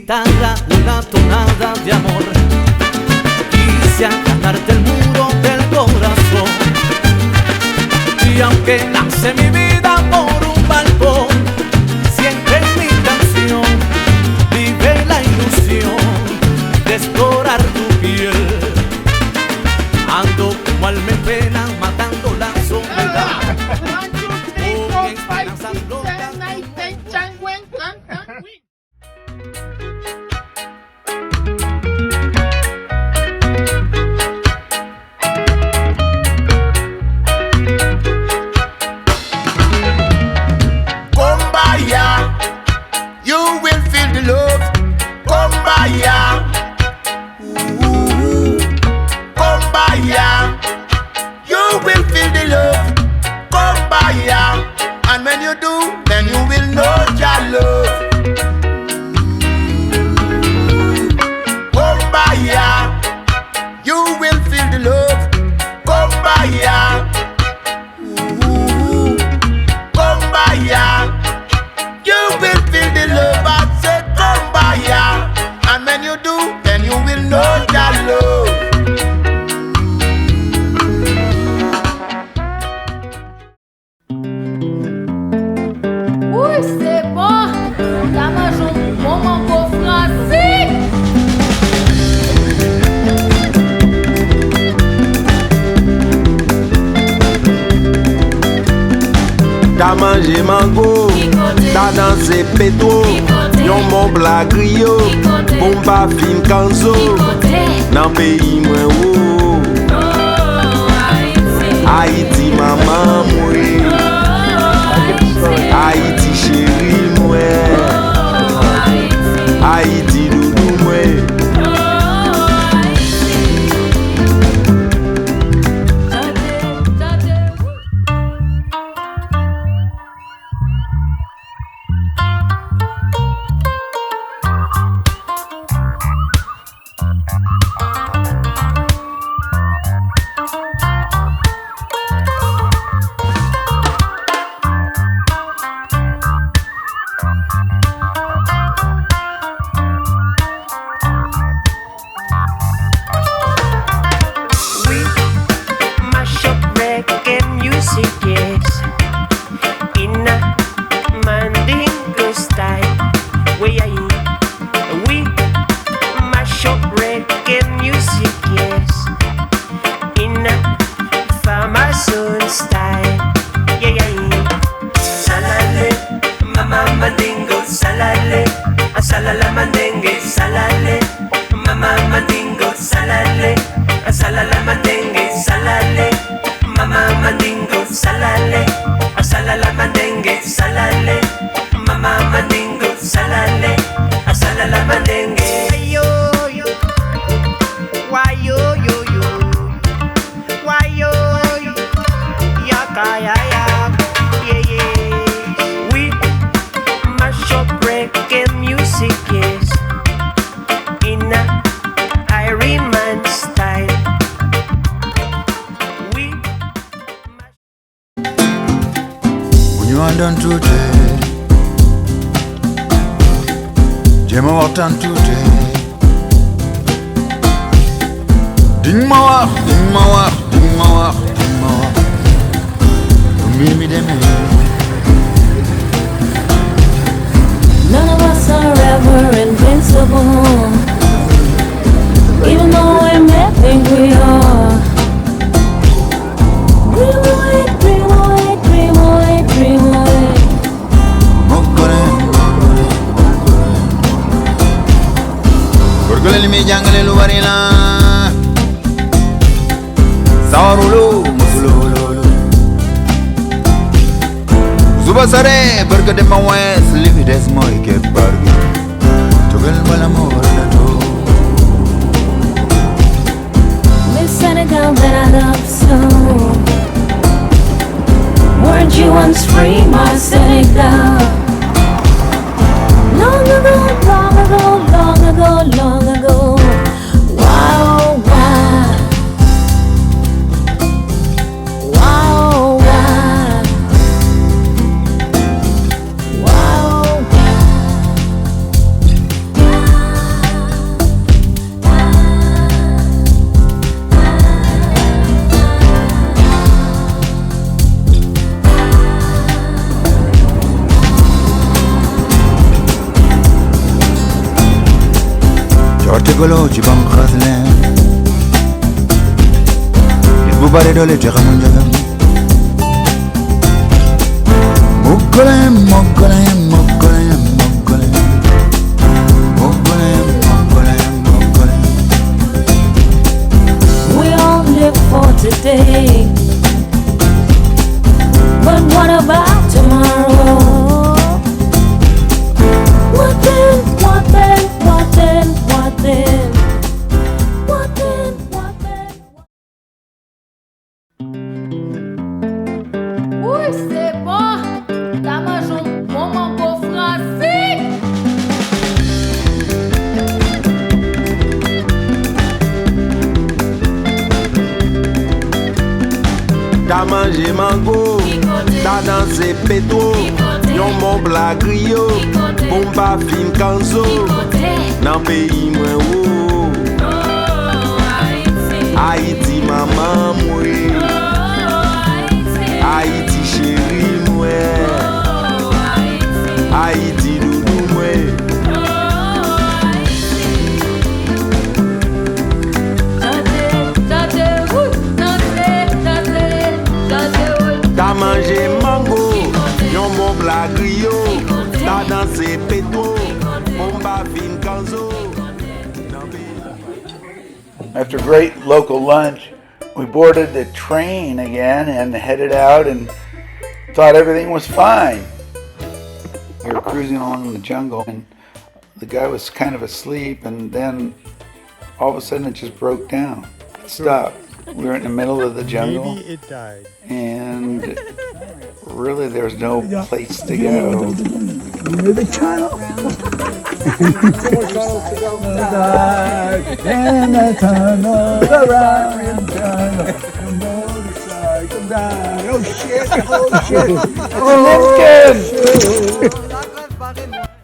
guitarra una tonada de amor. Quise ganarte el muro del corazón, y aunque lance mi vida por un balcón, siempre en mi canción vive la ilusión de explorar tu piel. Ando como alma en pena matando la soledad. You will feel the love. Come by ya. Come by ya. You will feel the love. Come by ya. And when you do, then you will know your love. Come by ya. You will feel the love. Come by ya. Come by ya. You will feel the love. I said come by ya. And when you do, then you will know that love. Oui, c'est bon. La mange un bon mango français. T'as mangé mango, t'as dansé pétro, yon mon blague rio, bomba fin kanzo, nan pays mwen wo. Haïti maman mwen, Haïti chéri mwen, Haïti doudou mwen. Done today, Jema watan today. Ding mawar, ding mawar, ding mawar, ding mawar. Mimi deme. None of us are ever invincible, even though we may think we are. Dream away, dream away, dream away, dream away. Gorgolel mi jangale lu bari la sawarulo musulo Zuba sare berke de mawes livi des moy ke bargi Togel bala morna to Miss Senegal that I love so. Weren't you once free, my Senegal? Long ago, long ago, long ago, long ago. Wow, wow. Wow, wow. Wow, wow. Articolo ci bam khazlen Bubare dole jagan jagan Mogolem mogolem mogolem mogolem Mogolem mogolem mogolem We all live for today, but what about tomorrow? What then, what then, what then, what then? What then, what then? Oui, c'est bon. T'as mangé un bon mango français. T'as mangé mango, t'as dansé pétro, yon mon blague griot, bomba fin kanzo, nan pays mwen wo. Haïti maman mwen, Haïti chéri mwen, Haïti doudou mwen. T'as mangé mango, yon mon blague griot, t'as dansé pétro, bomba fin kanzo, nan pays. After a great local lunch, we boarded the train again and headed out and thought everything was fine. We were cruising along in the jungle and the guy was kind of asleep, and then all of a sudden it just broke down. It stopped. We were in the middle of the jungle. Maybe it died. And really there was no place to go.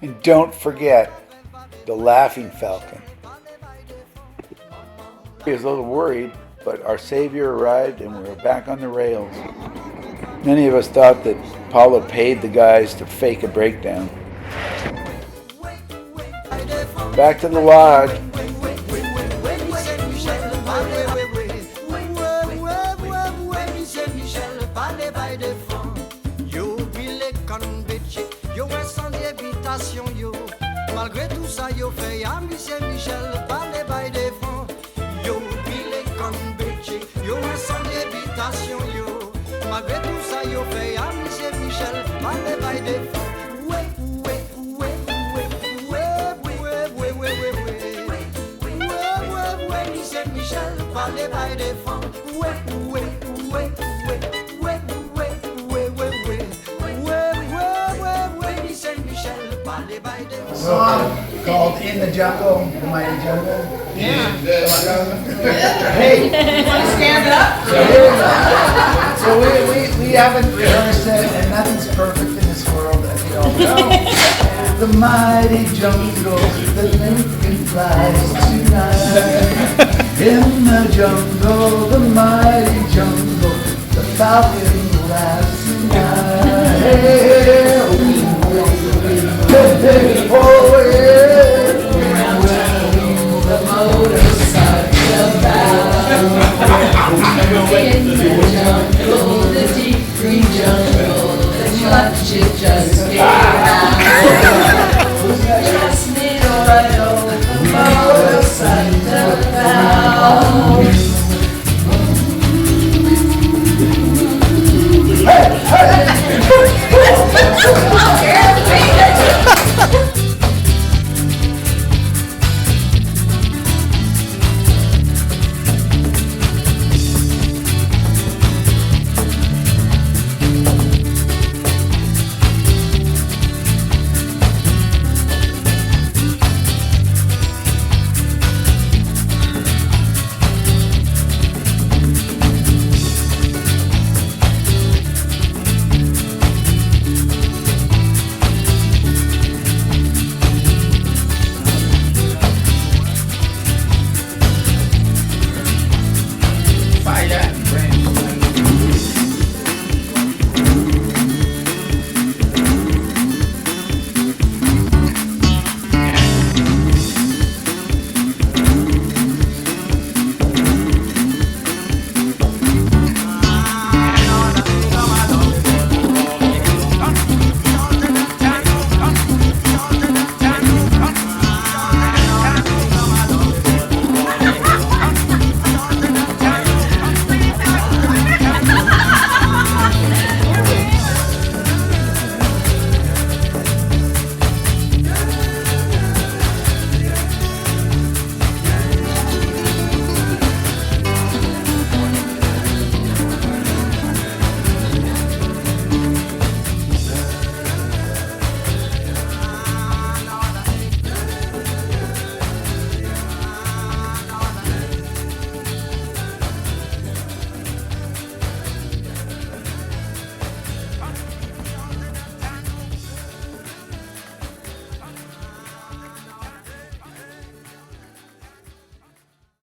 And don't forget the Laughing Falcon. He was a little worried, but our Savior arrived and we were back on the rails. Many of us thought that Paulo paid the guys to fake a breakdown. Back to the lodge. Malgré tout ça, yo fait à Michel, parlez by des fonds. Yo pile comme bitchy, yo sans d'habitation, yo. Malgré tout ça, yo fait à Michel, parlez by des fonds. Ouais, ouais, ouais, ouais, ouais, ouais, ouais, ouais, ouais, ouais, ouais, Michel, parlez by des fonds. Ouais, ouais, ouais, ouais, ouais, ouais, ouais, ouais, Michel, parlez by des fonds. Song called In the Jungle, The Mighty Jungle. Yeah. Hey, you want to stand up? So we haven't rehearsed it, and nothing's perfect in this world, as we all know. The mighty jungle, the Lincoln flies tonight. In the jungle, the mighty jungle, the falcon